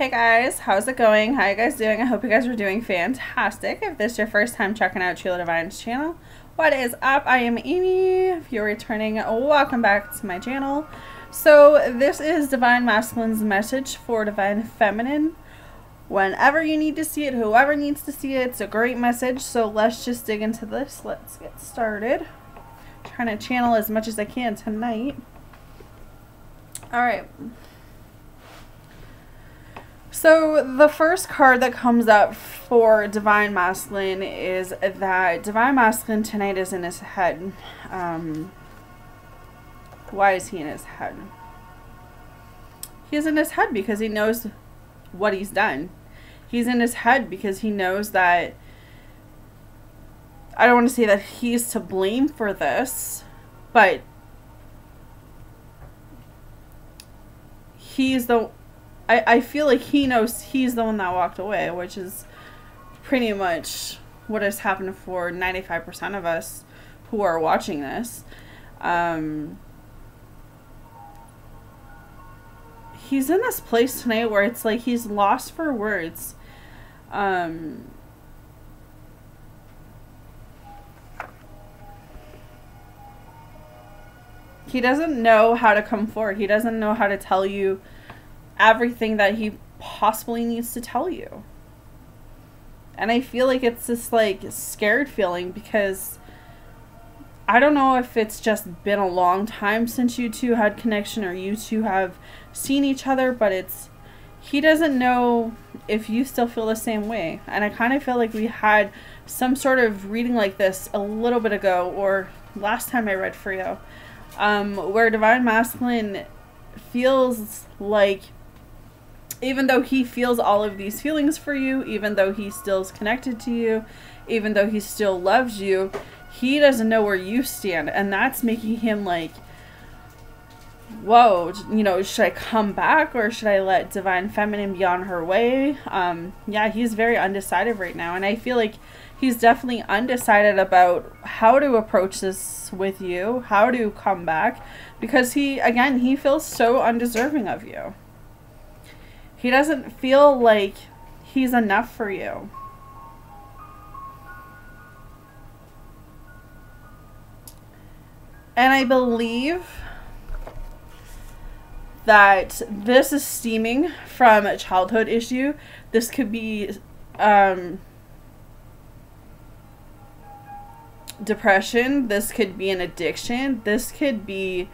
Hey guys, how's it going? How you guys doing? I hope you guys are doing fantastic. If this is your first time checking out Sheila Divine's channel, what is up? I am Amy. If you're returning, welcome back to my channel. So this is Divine Masculine's message for Divine Feminine. Whenever you need to see it, whoever needs to see it, it's a great message. So let's just dig into this. Let's get started. Trying to channel as much as I can tonight. Alright. So the first card that comes up for Divine Masculine is that Divine Masculine tonight is in his head. Why is he in his head? He's in his head because he knows what he's done. He's in his head because he knows that, I don't want to say that he's to blame for this, but he's the I feel like he knows he's the one that walked away, which is pretty much what has happened for 95% of us who are watching this. He's in this place tonight where it's like he's lost for words. He doesn't know how to come forward. He doesn't know how to tell you everything that he possibly needs to tell you. And I feel like it's this like scared feeling because I don't know if it's just been a long time since you two had connection or you two have seen each other, but he doesn't know if you still feel the same way. And I kind of feel like we had some sort of reading like this a little bit ago, or last time I read for you, where Divine Masculine feels like, even though he feels all of these feelings for you, even though he still is connected to you, even though he still loves you, he doesn't know where you stand. And that's making him like, whoa, you know, should I come back or should I let Divine Feminine be on her way? Yeah, he's very undecided right now. And I feel like he's definitely undecided about how to approach this with you, how to come back, because he feels so undeserving of you. He doesn't feel like he's enough for you. And I believe that this is stemming from a childhood issue. This could be depression. This could be an addiction. This could be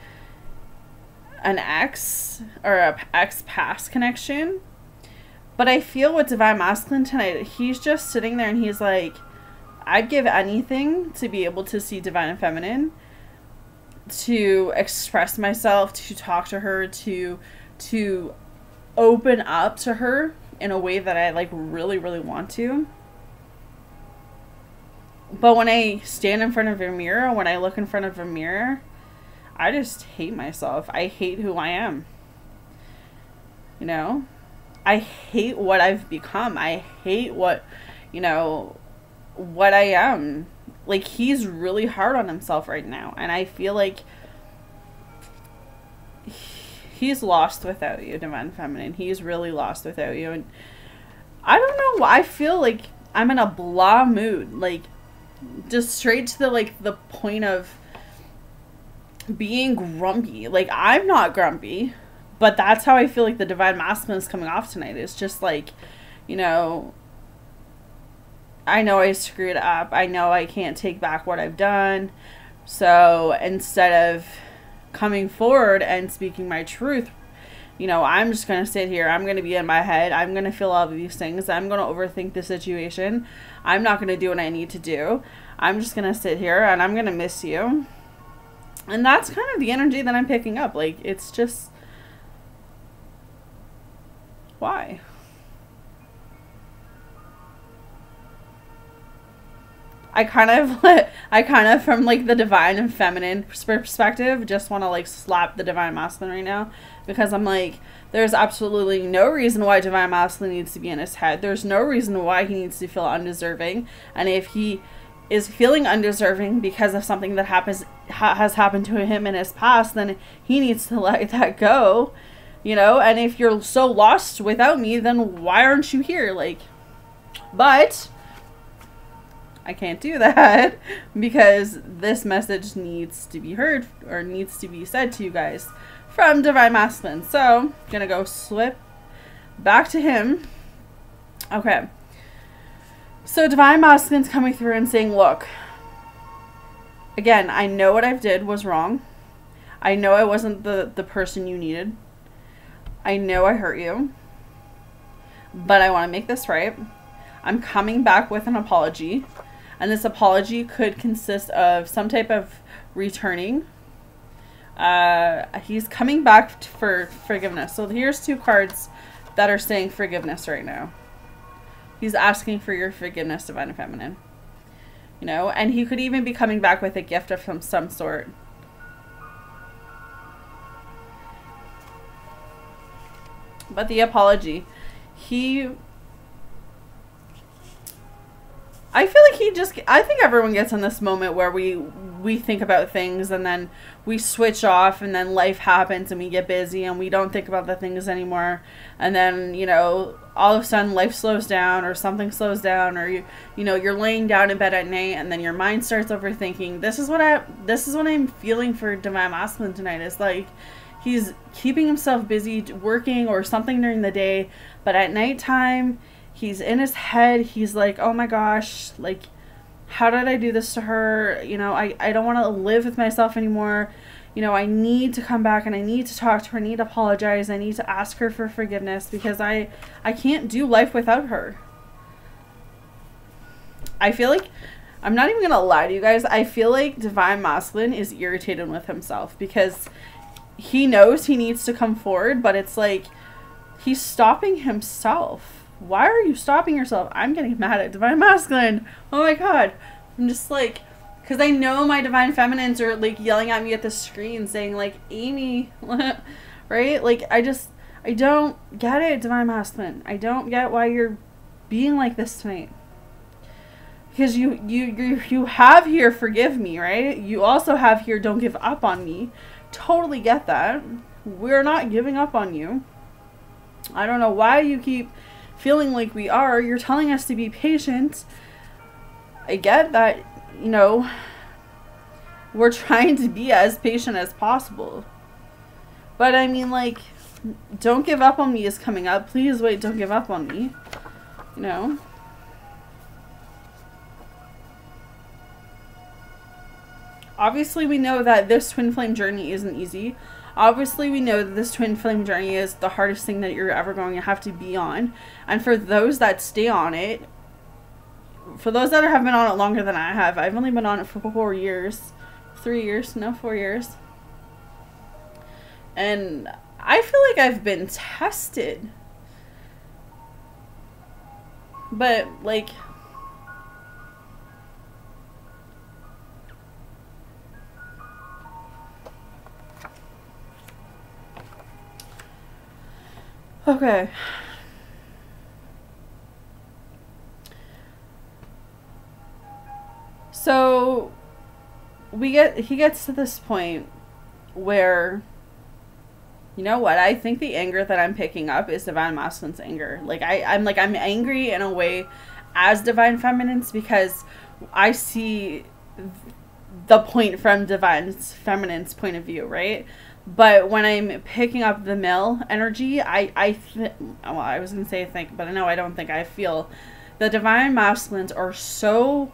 an ex or a ex-past connection. But I feel with Divine Masculine tonight, he's just sitting there and he's like, I'd give anything to be able to see Divine Feminine, to express myself, to talk to her, to open up to her in a way that I like really, really want to. But when I stand in front of a mirror, when I look in front of a mirror, I just hate myself. I hate who I am. You know? I hate what I've become. I hate what, you know, what I am. Like, he's really hard on himself right now. And I feel like he's lost without you, Divine Feminine. He's really lost without you. And I don't know. I feel like I'm in a blah mood. Like, just straight to the point of being grumpy. Like, I'm not grumpy, but that's how I feel like the Divine Masculine is coming off tonight. It's just like, you know, I know I screwed up. I know I can't take back what I've done. So instead of coming forward and speaking my truth, you know, I'm just going to sit here. I'm going to be in my head. I'm going to feel all of these things. I'm going to overthink the situation. I'm not going to do what I need to do. I'm just going to sit here and I'm going to miss you. And that's kind of the energy that I'm picking up. Like, it's just, why? I kind of from like the Divine and Feminine perspective just want to like slap the Divine Masculine right now, because I'm like, there's absolutely no reason why Divine Masculine needs to be in his head. There's no reason why he needs to feel undeserving. And if he is feeling undeserving because of something that has happened to him in his past, then he needs to let that go. you know, and if you're so lost without me, then why aren't you here? Like, but I can't do that because this message needs to be heard or needs to be said to you guys from Divine Masculine. So, gonna go slip back to him. Okay. So, Divine Masculine's coming through and saying, look, again, I know what I did was wrong. I know I wasn't the person you needed. I know I hurt you. But I want to make this right. I'm coming back with an apology. And this apology could consist of some type of returning. He's coming back for forgiveness. So here's 2 cards that are saying forgiveness right now. He's asking for your forgiveness, Divine Feminine. You know, and he could even be coming back with a gift of some sort. But the apology, I feel like I think everyone gets in this moment where we think about things and then we switch off and then life happens and we get busy and we don't think about the things anymore. And then, you know, all of a sudden life slows down or something slows down, or you know, you're laying down in bed at night and then your mind starts overthinking. This is what I'm feeling for Divine Masculine tonight. Is like he's keeping himself busy working or something during the day, but at nighttime he's in his head. He's like, oh my gosh, like, how did I do this to her? You know, I don't want to live with myself anymore. You know, I need to come back and I need to talk to her. I need to apologize. I need to ask her for forgiveness because I can't do life without her. I feel like, I'm not even going to lie to you guys. I feel like Divine Masculine is irritated with himself because he knows he needs to come forward, but it's like he's stopping himself. Why are you stopping yourself? I'm getting mad at Divine Masculine. Oh my god. I'm just like, because I know my Divine Feminines are like yelling at me at the screen saying like, Amy, right? Like, I don't get it, Divine Masculine. I don't get why you're being like this tonight. Because you have here forgive me, right? You also have here don't give up on me. Totally get that. We're not giving up on you. I don't know why you keep feeling like we are. You're telling us to be patient. I get that, you know, we're trying to be as patient as possible. But I mean, like, don't give up on me is coming up. Please wait, don't give up on me. You know? Obviously, we know that this twin flame journey isn't easy. Obviously, we know that this twin flame journey is the hardest thing that you're ever going to have to be on. And for those that stay on it, for those that have been on it longer than I have, I've only been on it for 4 years. 3 years, no, 4 years. And I feel like I've been tested. But, like, okay. So he gets to this point where, you know what, I think the anger that I'm picking up is Divine Masculine's anger. Like I'm angry in a way as Divine Feminines because I see the point from Divine Feminine's point of view, right? But when I'm picking up the male energy, well, I was going to say I think, but no, I don't think. I feel the Divine Masculines are so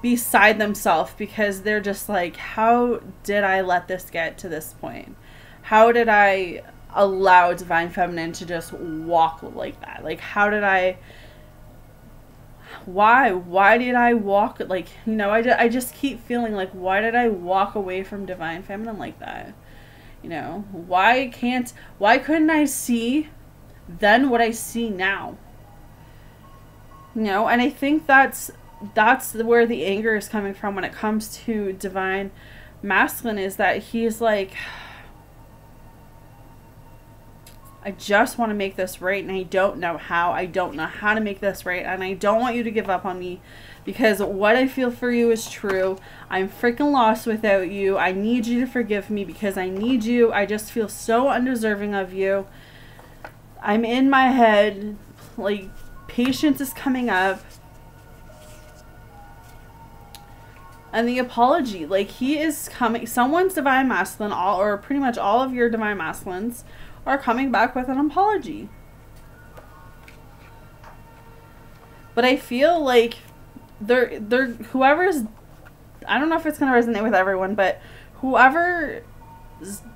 beside themselves because they're just like, how did I let this get to this point? How did I allow Divine Feminine to just walk like that? Like, how did I... Why did I walk, like, you know, I just keep feeling like, why did I walk away from Divine Feminine like that? You know, why couldn't I see then what I see now? You know, and I think that's where the anger is coming from when it comes to Divine Masculine, is that he's like, I just want to make this right, and I don't know how. I don't know how to make this right, and I don't want you to give up on me, because what I feel for you is true. I'm freaking lost without you. I need you to forgive me because I need you. I just feel so undeserving of you. I'm in my head. Like, patience is coming up. And the apology. Like, he is coming. Someone's divine masculine, or pretty much all of your divine masculines, are coming back with an apology. But I feel like whoever's, I don't know if it's going to resonate with everyone, but whoever's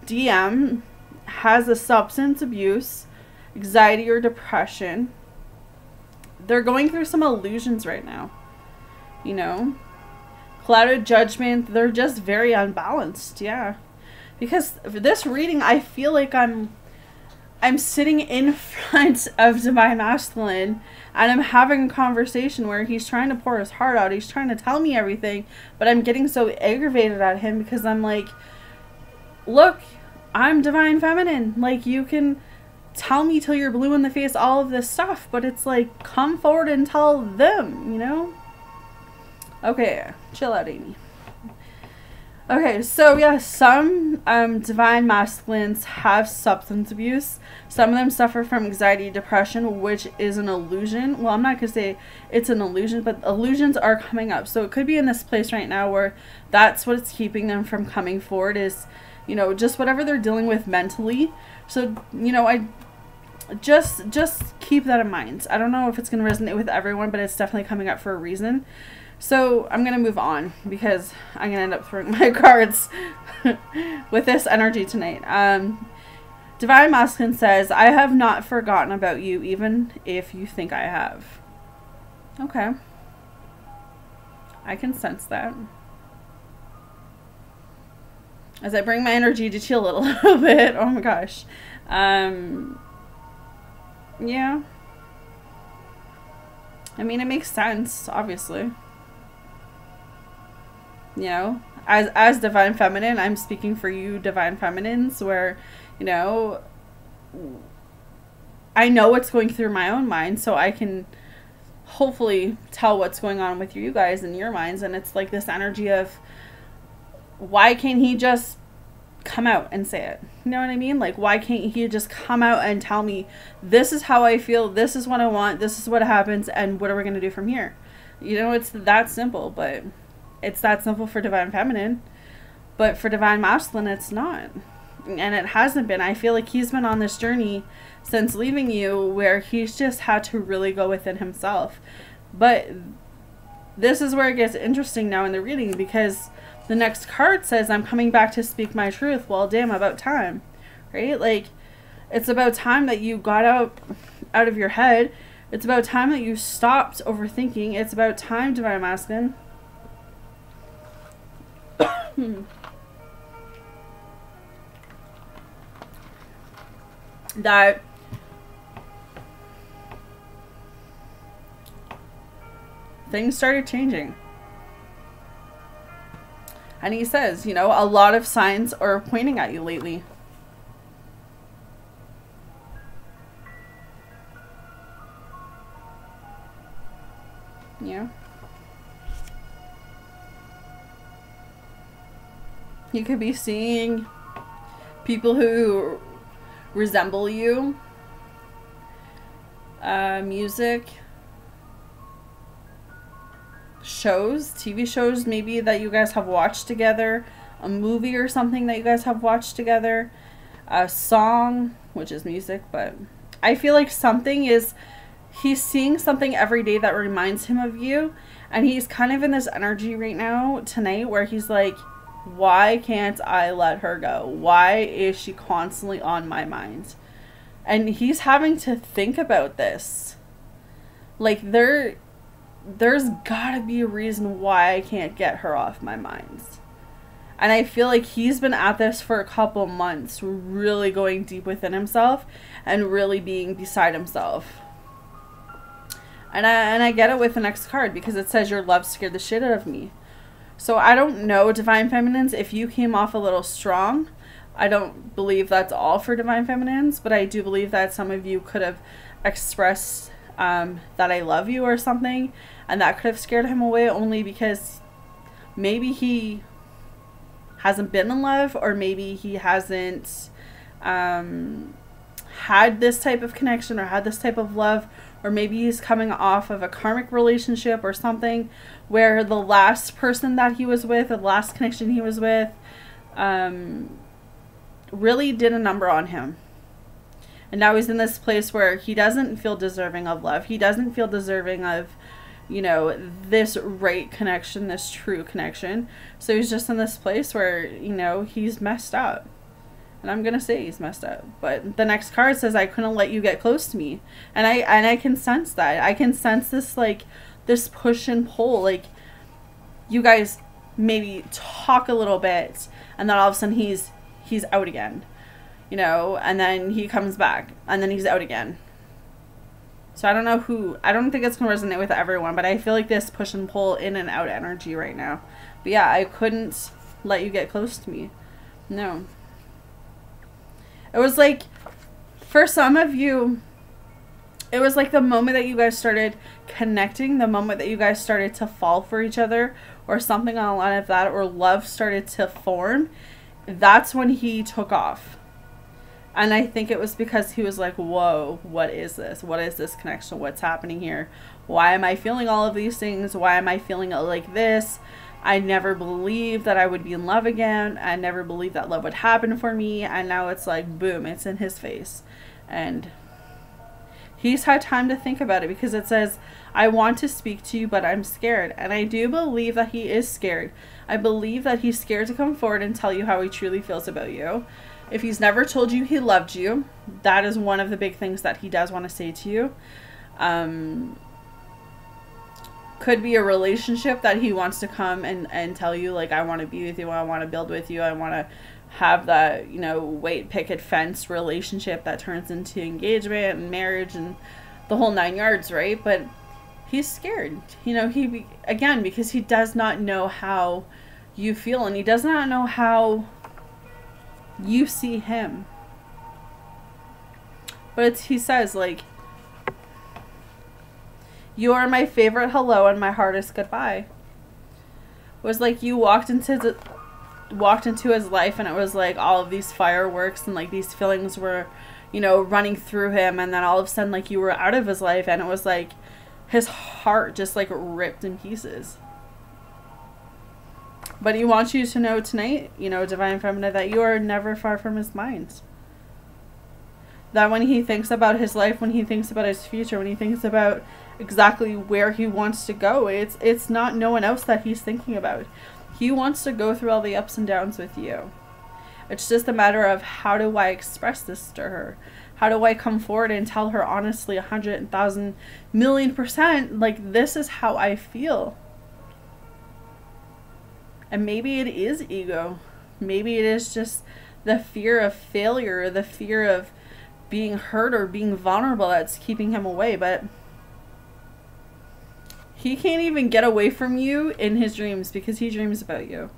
DM has a substance abuse, anxiety, or depression, they're going through some illusions right now. You know? Clouded judgment. They're just very unbalanced. Yeah. Because for this reading, I feel like I'm sitting in front of divine masculine, and I'm having a conversation where he's trying to pour his heart out. He's trying to tell me everything, but I'm getting so aggravated at him because I'm like, look, I'm divine feminine. Like, you can tell me till you're blue in the face all of this stuff, but it's like, come forward and tell them, you know? Okay, chill out, Amy. Okay, so yeah, some divine masculines have substance abuse. Some of them suffer from anxiety, depression, which is an illusion. Well, I'm not going to say it's an illusion, but illusions are coming up. So it could be in this place right now where that's what's keeping them from coming forward is, you know, just whatever they're dealing with mentally. So, you know, I just keep that in mind. I don't know if it's going to resonate with everyone, but it's definitely coming up for a reason. So I'm going to move on because I'm going to end up throwing my cards with this energy tonight. Divine Masculine says, I have not forgotten about you, even if you think I have. Okay. I can sense that. As I bring my energy to chill a little bit. Oh my gosh. Yeah. I mean, it makes sense, obviously. You know, as divine feminine, I'm speaking for you divine feminines, where, you know, I know what's going through my own mind, so I can hopefully tell what's going on with you guys in your minds. And it's like this energy of, why can't he just come out and say it? You know what I mean? Like, why can't he just come out and tell me, this is how I feel, this is what I want, this is what happens, and what are we going to do from here? You know, it's that simple. But it's that simple for divine feminine, but for divine masculine, it's not. And it hasn't been. I feel like he's been on this journey since leaving you, where he's just had to really go within himself. But this is where it gets interesting now in the reading, because the next card says, I'm coming back to speak my truth. Well, damn, about time, right? Like, it's about time that you got out of your head. It's about time that you stopped overthinking. It's about time, divine masculine, that things started changing. And he says, you know, a lot of signs are pointing at you lately. Yeah. You could be seeing people who resemble you. Music. Shows. TV shows maybe that you guys have watched together. A movie or something that you guys have watched together. A song, which is music, but I feel like something is... He's seeing something every day that reminds him of you. And he's kind of in this energy right now, tonight, where he's like, why can't I let her go? Why is she constantly on my mind? And he's having to think about this. Like, there's gotta be a reason why I can't get her off my mind. And I feel like he's been at this for a couple months, really going deep within himself and really being beside himself. And I get it with the next card, because it says your love scared the shit out of me. So I don't know, divine feminines, if you came off a little strong, I don't believe that's all for divine feminines, but I do believe that some of you could have expressed that I love you or something, and that could have scared him away, only because maybe he hasn't been in love, or maybe he hasn't had this type of connection or had this type of love, or maybe he's coming off of a karmic relationship or something where the last person that he was with, or the last connection he was with, really did a number on him. And now he's in this place where he doesn't feel deserving of love. He doesn't feel deserving of, you know, this right connection, this true connection. So he's just in this place where, you know, he's messed up. And I'm going to say he's messed up. But the next card says, I couldn't let you get close to me. And I can sense that. I can sense this, like, this push and pull. Like, you guys maybe talk a little bit, and then all of a sudden he's out again. You know, and then he comes back, and then he's out again. So I don't know who, I don't think it's going to resonate with everyone, but I feel like this push and pull in and out energy right now. But yeah, I couldn't let you get close to me. No. It was like, for some of you, it was like the moment that you guys started connecting, the moment that you guys started to fall for each other, or something on a line of that, or love started to form, that's when he took off. And I think it was because he was like, whoa, what is this? What is this connection? What's happening here? Why am I feeling all of these things? Why am I feeling like this? I never believed that I would be in love again. I never believed that love would happen for me. And now it's like, boom, it's in his face. And he's had time to think about it, because it says, I want to speak to you, but I'm scared. And I do believe that he is scared. I believe that he's scared to come forward and tell you how he truly feels about you. If he's never told you he loved you, that is one of the big things that he does want to say to you. Could be a relationship that he wants to come and tell you, like, I want to be with you, I want to build with you, I want to have that, you know, wait, picket fence relationship that turns into engagement and marriage and the whole 9 yards, right? But he's scared, you know, again, because he does not know how you feel, and he does not know how you see him. But he says, like, you are my favorite hello and my hardest goodbye. It was like you walked into his life, and it was like all of these fireworks, and like these feelings were, you know, running through him, and then all of a sudden, like, you were out of his life, and it was like his heart just like ripped in pieces. But he wants you to know tonight, you know, Divine Feminine, that you are never far from his mind. That when he thinks about his life, when he thinks about his future, when he thinks about exactly where he wants to go, it's not no one else that he's thinking about. He wants to go through all the ups and downs with you. It's just a matter of, how do I express this to her? How do I come forward and tell her honestly, 100,000,000,000%, like, this is how I feel? And maybe it is ego. Maybe it is just the fear of failure, or the fear of being hurt or being vulnerable that's keeping him away. But he can't even get away from you in his dreams, because he dreams about you.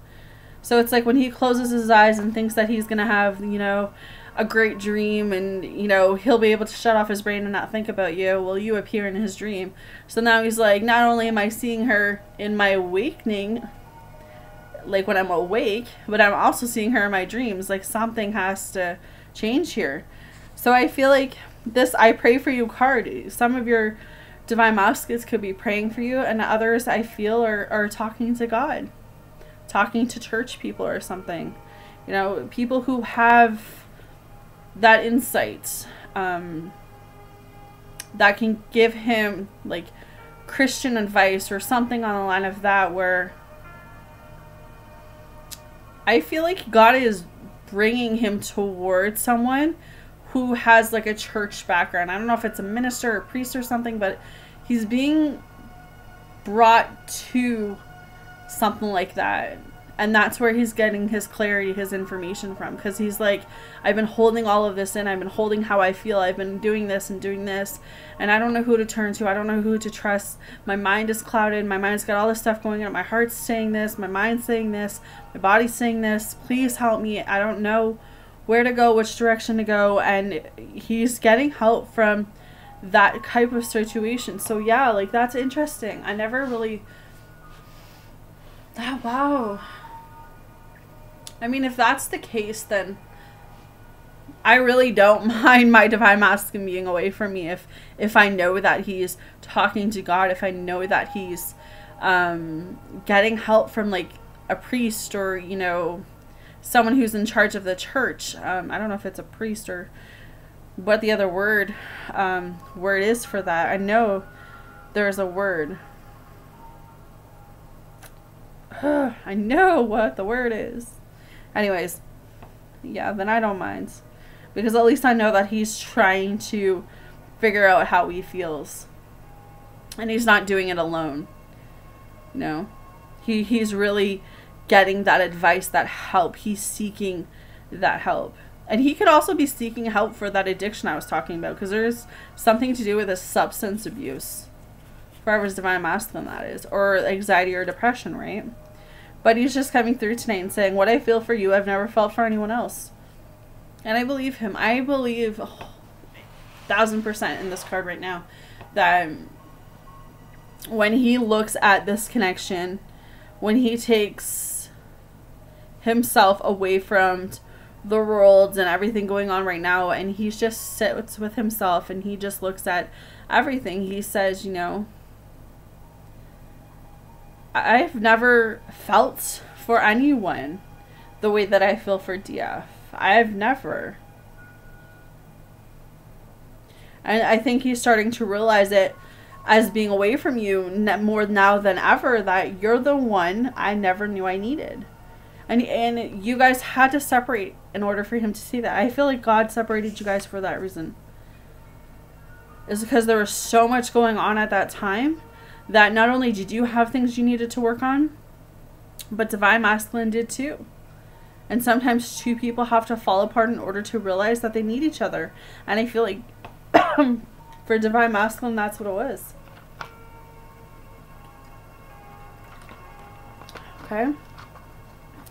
So it's like when he closes his eyes and thinks that he's going to have, you know, a great dream, and, you know, he'll be able to shut off his brain and not think about you. Well, you appear in his dream. So now he's like, not only am I seeing her in my awakening, like when I'm awake, but I'm also seeing her in my dreams. Like, something has to change here. So I feel like this I pray for you card, some of your divine masculines could be praying for you, and others I feel are talking to God, talking to church people or something. You know, people who have that insight, that can give him like Christian advice or something on the line of that, where I feel like God is bringing him towards someone who has like a church background. I don't know if it's a minister or a priest or something, but he's being brought to something like that. And that's where he's getting his clarity, his information from. Because he's like, I've been holding all of this in. I've been holding how I feel. I've been doing this and doing this. And I don't know who to turn to. I don't know who to trust. My mind is clouded. My mind's got all this stuff going on. My heart's saying this. My mind's saying this. My body's saying this. Please help me. I don't know where to go, which direction to go, and he's getting help from that type of situation. So yeah, like, that's interesting. I never really... Oh, wow. I mean, if that's the case, then I really don't mind my divine masculine being away from me if I know that he's talking to God, if I know that he's getting help from, like, a priest, or, you know, someone who's in charge of the church. I don't know if it's a priest or what the other word is for that. I know there's a word. I know what the word is. Anyways, yeah, then I don't mind. Because at least I know that he's trying to figure out how he feels. And he's not doing it alone. You know? He's really getting that advice, that help. He's seeking that help. And he could also be seeking help for that addiction I was talking about. Because there's something to do with his substance abuse. Whoever's divine masculine that is. Or anxiety or depression, right? But he's just coming through tonight and saying, what I feel for you, I've never felt for anyone else. And I believe him. I believe 1,000% in this card right now that when he looks at this connection, when he takes himself away from the world and everything going on right now, and he just sits with himself and he just looks at everything, he says, you know, I've never felt for anyone the way that I feel for DF. I've never. And I think he's starting to realize it as being away from you more now than ever, that you're the one I never knew I needed. And you guys had to separate in order for him to see that. I feel like God separated you guys for that reason. It's because there was so much going on at that time that not only did you have things you needed to work on, but divine masculine did too. And sometimes two people have to fall apart in order to realize that they need each other. And I feel like for divine masculine, that's what it was. Okay.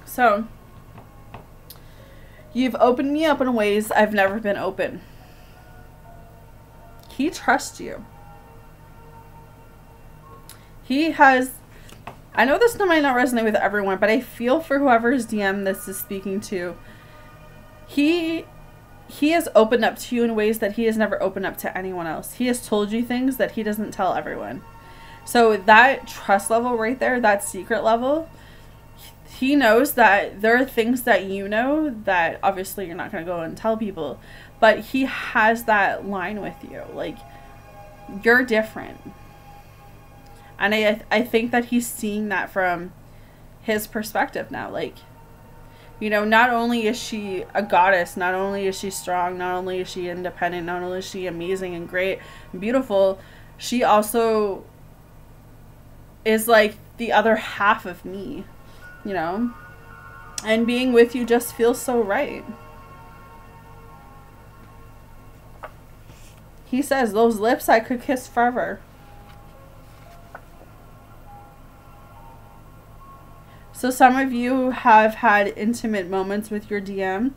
So, you've opened me up in ways I've never been open. He trusts you. He has... I know this might not resonate with everyone, but I feel for whoever's DM this is speaking to. He has opened up to you in ways that he has never opened up to anyone else. He has told you things that he doesn't tell everyone. So that trust level right there, that secret level, he knows that there are things that you know that obviously you're not going to go and tell people. But he has that line with you. Like, you're different. And I think that he's seeing that from his perspective now. Like, you know, not only is she a goddess, not only is she strong, not only is she independent, not only is she amazing and great and beautiful, she also is like the other half of me, you know? And being with you just feels so right. He says, those lips I could kiss forever. So some of you have had intimate moments with your DM.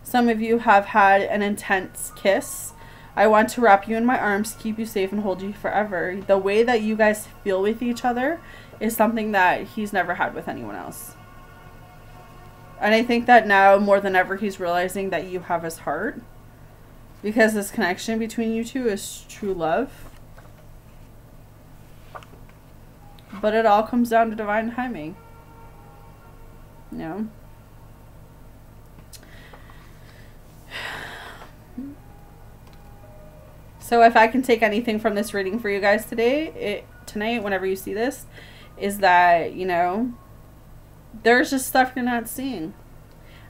Some of you have had an intense kiss. I want to wrap you in my arms, keep you safe, and hold you forever. The way that you guys feel with each other is something that he's never had with anyone else. And I think that now more than ever he's realizing that you have his heart. Because this connection between you two is true love. But it all comes down to divine timing. You know? So if I can take anything from this reading for you guys tonight, whenever you see this, is that, you know, there's just stuff you're not seeing.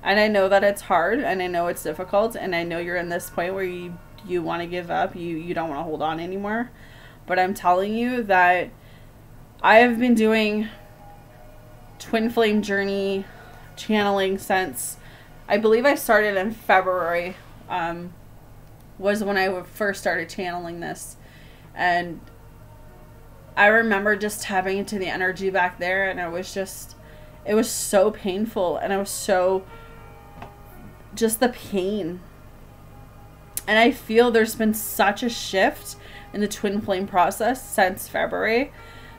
And I know that it's hard, and I know it's difficult, and I know you're in this point where you want to give up, you don't want to hold on anymore. But I'm telling you that I have been doing Twin Flame Journey channeling since, I believe I started in February, was when I first started channeling this. And I remember just tapping into the energy back there, and it was so painful, and I was so just the pain. And I feel there's been such a shift in the twin flame process since February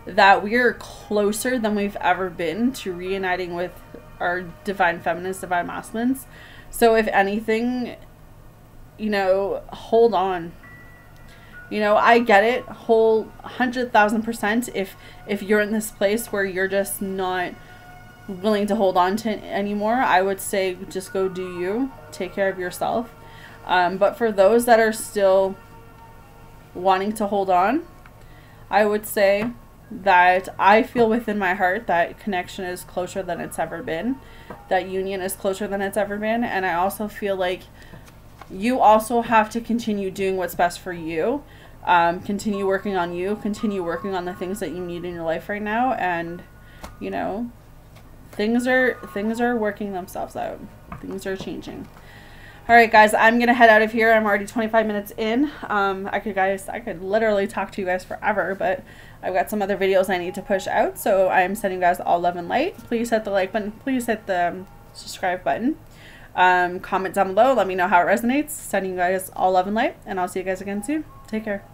that we're closer than we've ever been to reuniting with our divine feminines, divine masculines. So if anything, you know, hold on. You know, I get it, whole 100,000% if you're in this place where you're just not willing to hold on to it anymore, I would say just go do you. Take care of yourself. But for those that are still wanting to hold on, I would say that I feel within my heart that connection is closer than it's ever been. That union is closer than it's ever been. And I also feel like you also have to continue doing what's best for you. Continue working on you. Continue working on the things that you need in your life right now. And, you know, things are working themselves out. Things are changing. All right, guys, I'm going to head out of here. I'm already 25 minutes in. I could literally talk to you guys forever, but I've got some other videos I need to push out. So I'm sending you guys all love and light. Please hit the like button. Please hit the subscribe button. Comment down below. Let me know how it resonates. Sending you guys all love and light, and I'll see you guys again soon. Take care.